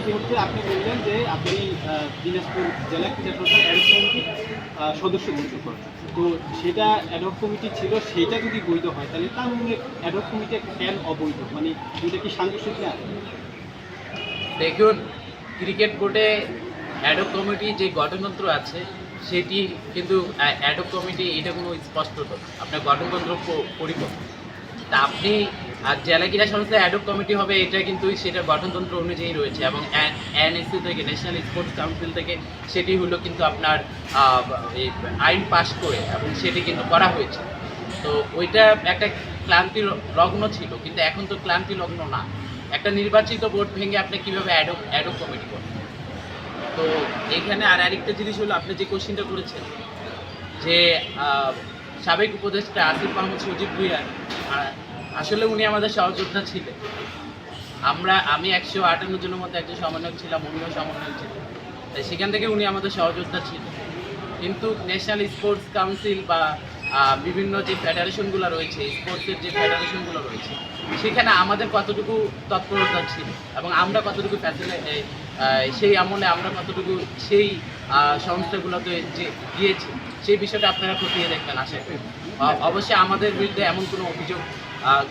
বিষয়টি হচ্ছে আপনি বললেন যে আপনি দিনাজপুর জেলা ক্রীড়া সংস্থার অ্যাডহক কমিটির সদস্য ছিলেন। তো সেটা অ্যাডহক কমিটি ছিল, সেটা যদি বৈধ হয় তাহলে তাহলে অ্যাডহক কমিটি কেন অবৈধ? মানে এটা কি সাংঘর্ষিক না? দেখুন, ক্রিকেট বোর্ডে অ্যাডহক কমিটি যে গঠনতন্ত্র আছে সেটি কিন্তু অ্যাডহক কমিটি এটা কোনো স্পষ্টত আপনার গঠনতন্ত্র পরিপক্ক। তা আপনি জেলা ক্রীড়া সংস্থা অ্যাডহক কমিটি হবে এটা কিন্তু সেটা গঠনতন্ত্র অনুযায়ী রয়েছে এবং এনএসসি থেকে ন্যাশনাল স্পোর্টস কাউন্সিল থেকে সেটি হলো কিন্তু আপনার এই আইন পাশ করে এবং সেটি কিন্তু করা হয়েছে। তো ওইটা একটা ক্লান্তি লগ্ন ছিল, কিন্তু এখন তো ক্লান্তি লগ্ন না। একটা নির্বাচিত বোর্ড ভেঙে আপনি কীভাবে অ্যাডহক কমিটি করবেন? তো এইখানে আরেকটা জিনিস হলো, আপনি যে কোশ্চেনটা করেছেন যে সাবেক উপদেষ্টা আসিফ মাহমুদ সজীব ভুঁইয়া, আসলে উনি আমাদের সহযোদ্ধা ছিলেন। আমি 158 জনের মধ্যে একজন সমন্বয়ক ছিলাম, উনিও সমন্বয়ক ছিলেন, তাই সেখান থেকে উনি আমাদের সহযোদ্ধা ছিলেন। কিন্তু ন্যাশনাল স্পোর্টস কাউন্সিল বা বিভিন্ন যে ফেডারেশনগুলো রয়েছে, স্পোর্টসের যে ফেডারেশনগুলো রয়েছে, সেখানে আমাদের কতটুকু তৎপরতা ছিল এবং আমরা কতটুকু সেই আমলে আমরা কতটুকু সেই সংস্থাগুলোতে যে গিয়েছি, সেই বিষয়টা আপনারা খতিয়ে দেখবেন আশা করি। অবশ্যই আমাদের বিরুদ্ধে এমন কোনো অভিযোগ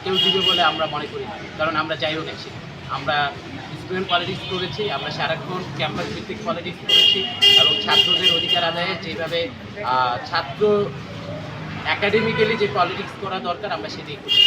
কেউ দিবে বলে আমরা মনে করি না, কারণ আমরা যাই হোক আমরা স্টুডেন্ট পলিটিক্স করেছি, আমরা সারাক্ষণ ক্যাম্পাস ভিত্তিক পলিটিক্স করেছি এবং ছাত্রদের অধিকার আদায়ে যেভাবে ছাত্র একাডেমিক্যালি যে পলিটিক্স করা দরকার আমরা সেটাই করি।